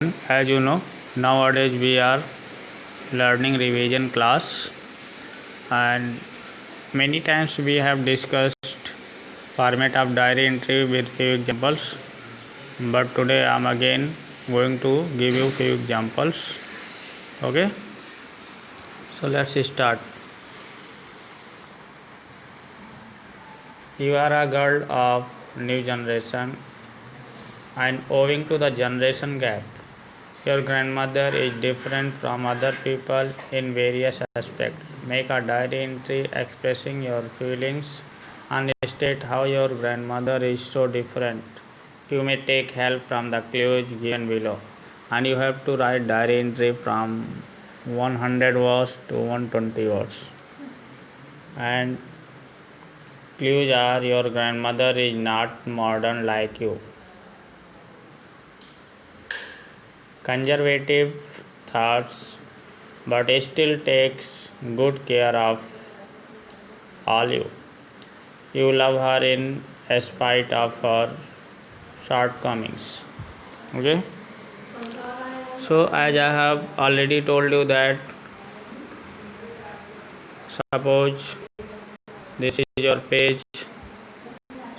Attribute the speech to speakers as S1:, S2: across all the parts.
S1: As you know, nowadays we are learning revision class, and many times we have discussed format of diary entry with few examples, but today I am again going to give you few examples. Okay, so let's start. You are a girl of new generation, and owing to the generation gap, your grandmother is different from other people in various aspects. Make a diary entry expressing your feelings and state how your grandmother is so different. You may take help from the clues given below, and you have to write diary entry from 100 words to 120 words. And clues are: your grandmother is not modern like you. Conservative thoughts, but still takes good care of all you. You love her in spite of her shortcomings. Okay. So as I have already told you that, suppose this is your page.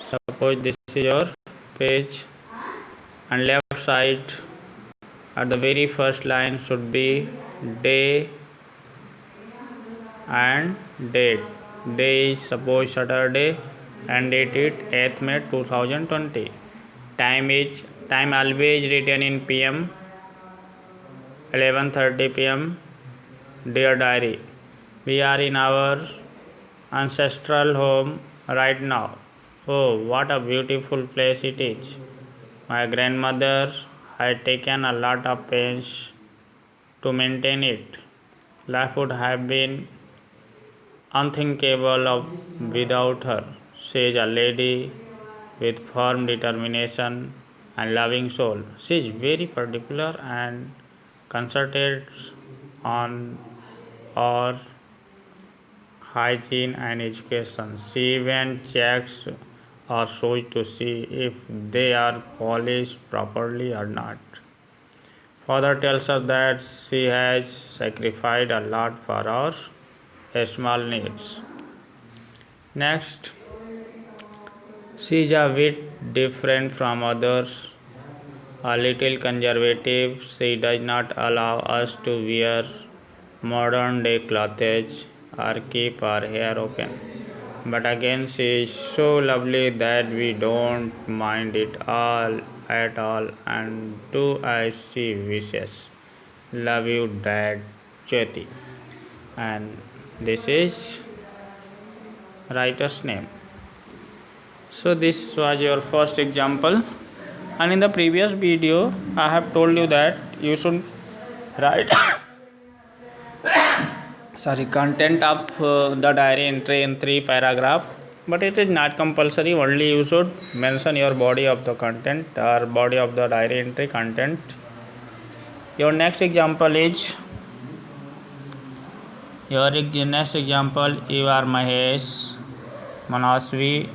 S1: Suppose this is your page, and left side at the very first line should be day and date. Day is suppose Saturday and date it 8th May 2020. Time always written in PM 11:30 PM. Dear diary, we are in our ancestral home right now. Oh, what a beautiful place it is. My grandmother had taken a lot of pains to maintain it. Life would have been unthinkable of without her. She is a lady with firm determination and loving soul. She is very particular and concentrated on our hygiene and education. She even checks our shoes to see if they are polished properly or not. Father tells us that she has sacrificed a lot for our small needs. Next, she is a bit different from others, a little conservative. She does not allow us to wear modern day clothes or keep our hair open. But again, she is so lovely that we don't mind it all at all and do as she wishes. Love you, Dad, Jyoti. And this is writer's name. So this was your first example, and in the previous video I have told you that you should write content of the diary entry in 3 paragraph, but it is not compulsory. Only you should mention your body of the content or body of the diary entry content. Your next example is you are Mahesh Manasvi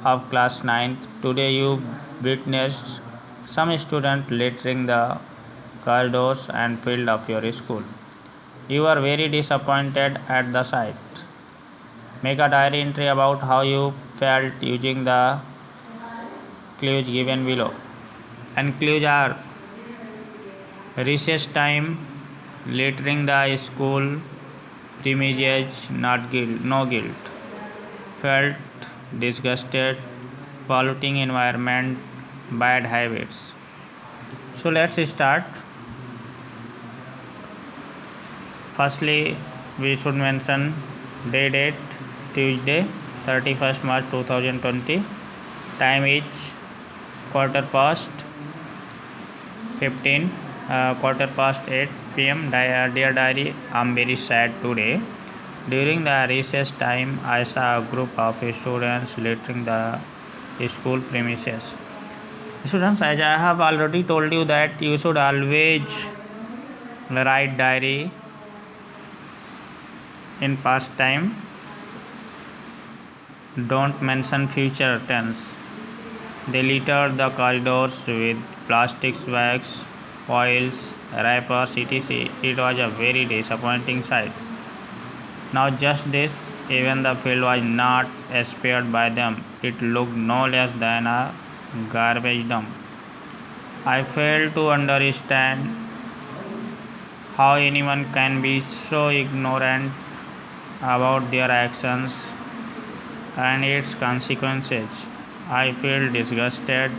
S1: of class 9th. Today you witnessed some student littering the corridors and field of your school. You are very disappointed at the sight. Make a diary entry about how you felt using the clues given below. And clues are recess time, littering the school premises, no guilt. Felt disgusted, polluting environment, bad habits. So let's start. Firstly, we should mention date Tuesday 31st March 2020. Time is quarter past 8 PM. Dear diary, I am very sad today. During the recess time, I saw a group of students littering the school premises. Students, as I have already told you that you should always write diary in past time. Don't mention future tense. They littered the corridors with plastic bags, foils, wrappers, etc. It was a very disappointing sight. Not just this, even the field was not spared by them. It looked no less than a garbage dump. I fail to understand how anyone can be so ignorant about their actions and its consequences. I feel disgusted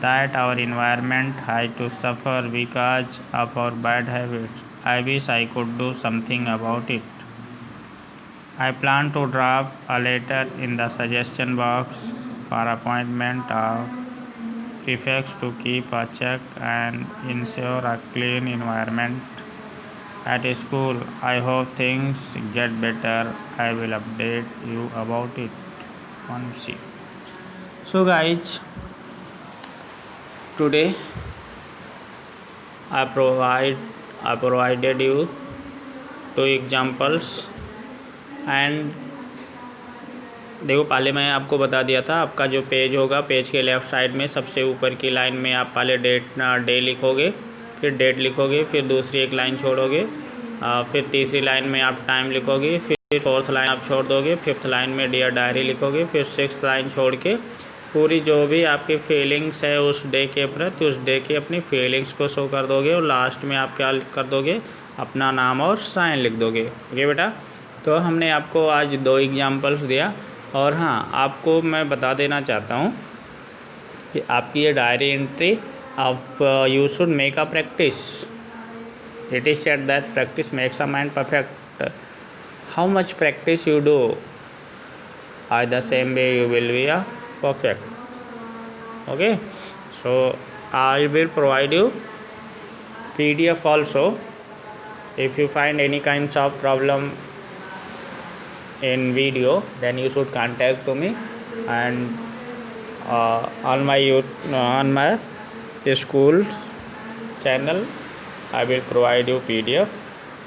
S1: that our environment has to suffer because of our bad habits. I wish I could do something about it. I plan to drop a letter in the suggestion box for appointment of prefects to keep a check and ensure a clean environment at school. I hope things get better. I will update you about it once. So guys, today I provided you two examples and देखो पहले मैं आपको बता दिया था आपका जो page होगा पेज के लेफ़्ट साइड में सबसे ऊपर की लाइन में आप पहले डे लिखोगे, फिर डेट लिखोगे, फिर दूसरी एक लाइन छोड़ोगे, फिर तीसरी लाइन में आप टाइम लिखोगे, फिर फोर्थ लाइन आप छोड़ दोगे, फिफ्थ लाइन में डियर डायरी लिखोगे, फिर सिक्स्थ लाइन छोड़ के पूरी जो भी आपकी फीलिंग्स है उस डे के प्रति उस डे की अपनी फीलिंग्स को शो कर दोगे और लास्ट में आप क्या कर दोगे, अपना नाम और साइन लिख दोगे। ओके बेटा, तो हमने आपको आज दो एग्जाम्पल्स दिया और हाँ आपको मैं बता देना चाहता हूँ कि आपकी ये डायरी एंट्री आप you should make a practice. It is said that practice makes a mind perfect. How much practice you do, the same way you will be a perfect. Okay, so I will provide you PDF also. If you find any kinds of problem in video, then you should contact to me, and on my school channel I will provide you PDF.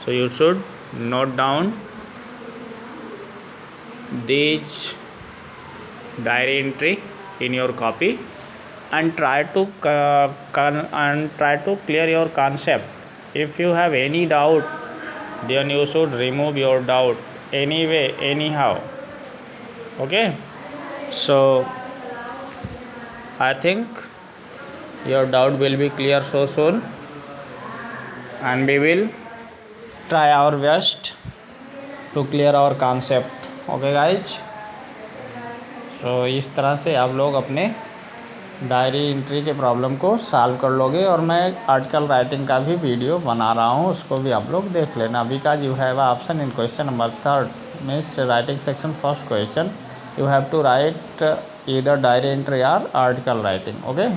S1: So you should note down these diary entry in your copy and try to clear your concept. If you have any doubt, then you should remove your doubt anyway, anyhow. Okay, so I think your doubt will be clear so soon, and we will try our best to clear our concept. Okay guys, तो इस तरह से आप लोग अपने diary entry के problem को solve कर लोगे और मैं आर्टिकल राइटिंग का भी वीडियो बना रहा हूँ, उसको भी आप लोग देख लेना। Because you have option in question number 3 means writing section first question, you have to write either diary entry or article writing. Okay.